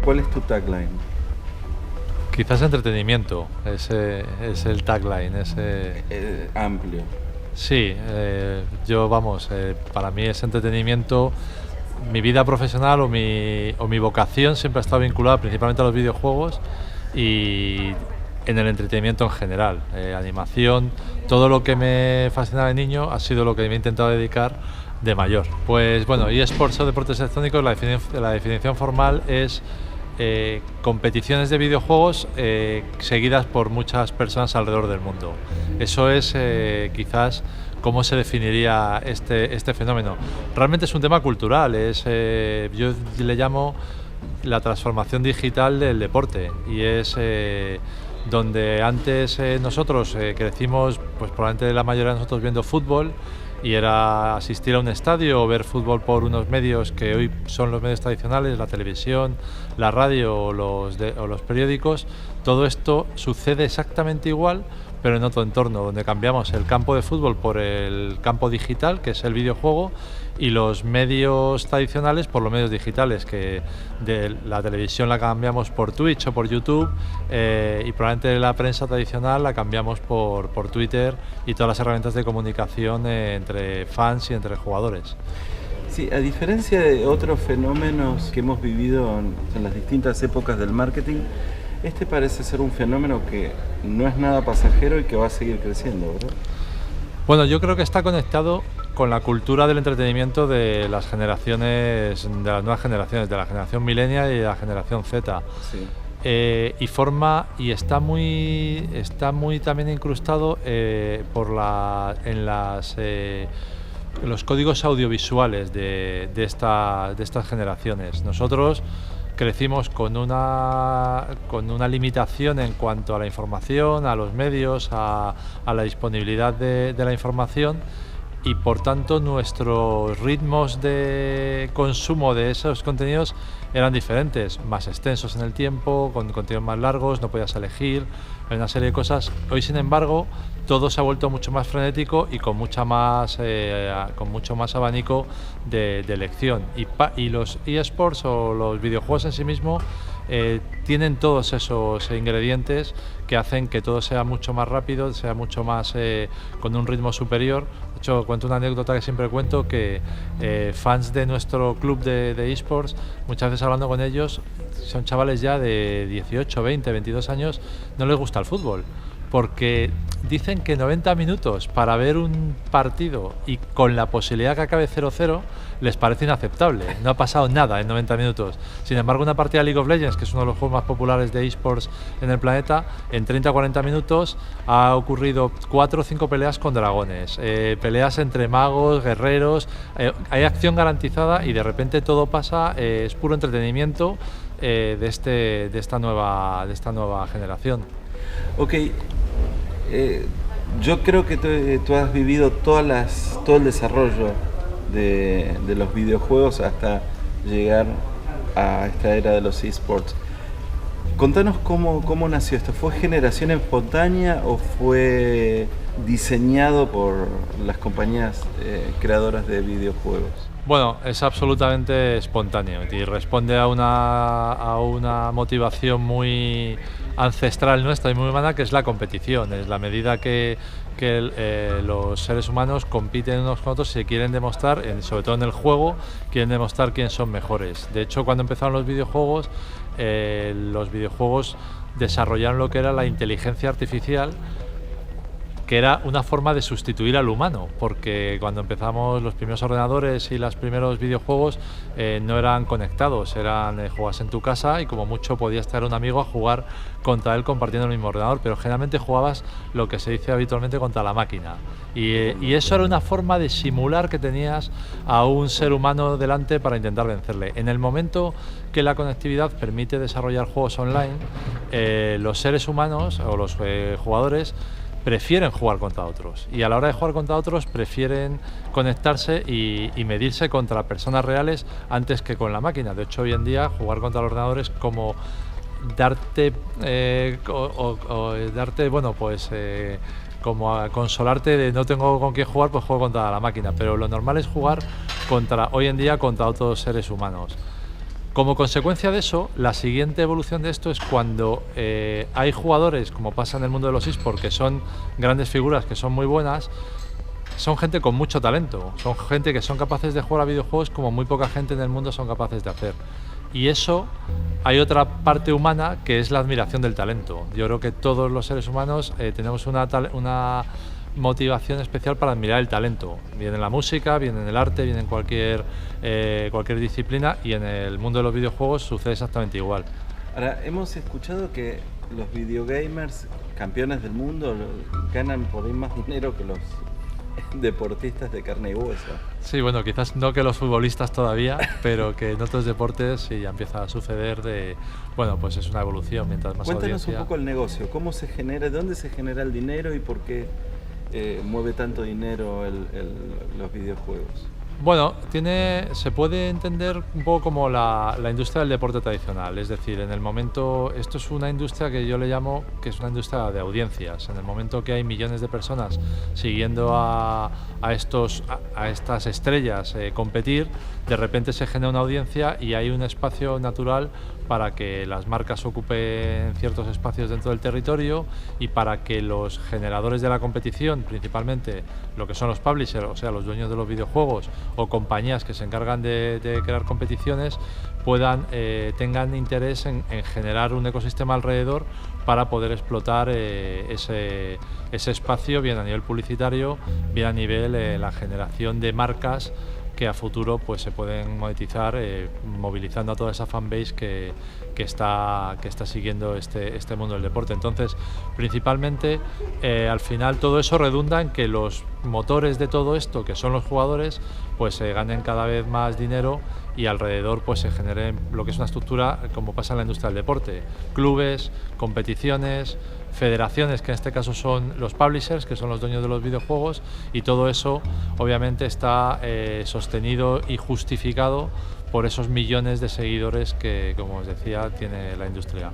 ¿Cuál es tu tagline? Quizás entretenimiento, ese es el tagline, Amplio. Sí, para mí es entretenimiento. Mi vida profesional o mi vocación siempre ha estado vinculada principalmente a los videojuegos y en el entretenimiento en general, animación, todo lo que me fascinaba de niño ha sido lo que me he intentado dedicar de mayor. Pues bueno, eSports o deportes electrónicos, la definición formal es competiciones de videojuegos seguidas por muchas personas alrededor del mundo. Eso es quizás cómo se definiría este fenómeno. Realmente es un tema cultural, yo le llamo la transformación digital del deporte y es donde antes nosotros crecimos, pues probablemente la mayoría de nosotros viendo fútbol, y era asistir a un estadio o ver fútbol por unos medios que hoy son los medios tradicionales, la televisión, la radio o los periódicos. Todo esto sucede exactamente igual, pero en otro entorno, donde cambiamos el campo de fútbol por el campo digital, que es el videojuego, y los medios tradicionales por los medios digitales, que de la televisión la cambiamos por Twitch o por YouTube, y probablemente la prensa tradicional la cambiamos por Twitter y todas las herramientas de comunicación entre fans y entre jugadores. Sí, a diferencia de otros fenómenos que hemos vivido en las distintas épocas del marketing, este parece ser un fenómeno que no es nada pasajero y que va a seguir creciendo, ¿verdad? Bueno, yo creo que está conectado con la cultura del entretenimiento de las generaciones, de las nuevas generaciones, de la generación millennial y de la generación Z. Sí. Y está muy también incrustado en los códigos audiovisuales de estas generaciones. Nosotros crecimos con una limitación en cuanto a la información, a los medios, a la disponibilidad de la información, y por tanto nuestros ritmos de consumo de esos contenidos eran diferentes, más extensos en el tiempo, con contenidos más largos, no podías elegir, hay una serie de cosas. Hoy, sin embargo, todo se ha vuelto mucho más frenético y con mucho más abanico de elección. Y los eSports o los videojuegos en sí mismos tienen todos esos ingredientes que hacen que todo sea mucho más rápido, sea mucho más con un ritmo superior. De hecho, cuento una anécdota que siempre cuento, que fans de nuestro club de eSports, muchas veces hablando con ellos, son chavales ya de 18, 20, 22 años, no les gusta el fútbol, porque dicen que 90 minutos para ver un partido y con la posibilidad que acabe 0-0 les parece inaceptable. No ha pasado nada en 90 minutos. Sin embargo, una partida de League of Legends, que es uno de los juegos más populares de eSports en el planeta, en 30 o 40 minutos ha ocurrido 4 o 5 peleas con dragones, peleas entre magos, guerreros, hay acción garantizada y de repente todo pasa, es puro entretenimiento de esta nueva generación. Ok, yo creo que tú has vivido todo el desarrollo de los videojuegos hasta llegar a esta era de los eSports. Contanos cómo nació esto. ¿Fue generación espontánea o fue diseñado por las compañías creadoras de videojuegos? Bueno, es absolutamente espontáneo y responde a una motivación muy ancestral nuestra y muy humana, que es la competición. Es la medida que los seres humanos compiten unos con otros y se quieren demostrar, sobre todo en el juego, quieren demostrar quién son mejores. De hecho, cuando empezaron los videojuegos desarrollaron lo que era la inteligencia artificial, que era una forma de sustituir al humano, porque cuando empezamos los primeros ordenadores y los primeros videojuegos no eran conectados, jugabas en tu casa y como mucho podías traer un amigo a jugar contra él compartiendo el mismo ordenador, pero generalmente jugabas lo que se dice habitualmente contra la máquina, y eso era una forma de simular que tenías a un ser humano delante para intentar vencerle. En el momento que la conectividad permite desarrollar juegos online, los seres humanos o los jugadores prefieren jugar contra otros, y a la hora de jugar contra otros prefieren conectarse y medirse contra personas reales antes que con la máquina. De hecho, hoy en día jugar contra los ordenadores es como como a consolarte de no tengo con quién jugar, pues juego contra la máquina, pero lo normal es jugar hoy en día contra otros seres humanos. Como consecuencia de eso, la siguiente evolución de esto es cuando hay jugadores, como pasa en el mundo de los eSports, que son grandes figuras, que son muy buenas, son gente con mucho talento, son gente que son capaces de jugar a videojuegos como muy poca gente en el mundo son capaces de hacer. Y eso, hay otra parte humana que es la admiración del talento. Yo creo que todos los seres humanos tenemos una motivación especial para admirar el talento, bien en la música, bien en el arte, bien en cualquier disciplina, y en el mundo de los videojuegos sucede exactamente igual. Ahora, hemos escuchado que los videogamers campeones del mundo ganan por ahí más dinero que los deportistas de carne y hueso. Sí, bueno, quizás no que los futbolistas todavía, pero que en otros deportes sí ya empieza a suceder bueno, pues es una evolución mientras más Cuéntanos audiencia. un poco el negocio, cómo se genera, de dónde se genera el dinero y por qué mueve tanto dinero los videojuegos. Bueno, se puede entender un poco como la industria del deporte tradicional, es decir, en el momento, esto es una industria que yo le llamo que es una industria de audiencias. En el momento que hay millones de personas siguiendo a estas estrellas competir, de repente se genera una audiencia y hay un espacio natural para que las marcas ocupen ciertos espacios dentro del territorio y para que los generadores de la competición, principalmente lo que son los publishers, o sea, los dueños de los videojuegos o compañías que se encargan de crear competiciones, tengan interés en generar un ecosistema alrededor para poder explotar ese espacio, bien a nivel publicitario, bien a nivel la generación de marcas que a futuro pues se pueden monetizar movilizando a toda esa fanbase que está siguiendo este mundo del deporte. Entonces, principalmente, al final todo eso redunda en que los motores de todo esto, que son los jugadores, pues ganen cada vez más dinero y alrededor pues se genere lo que es una estructura como pasa en la industria del deporte: clubes, competiciones, federaciones, que en este caso son los publishers, que son los dueños de los videojuegos, y todo eso obviamente está sostenido y justificado por esos millones de seguidores que, como os decía, tiene la industria.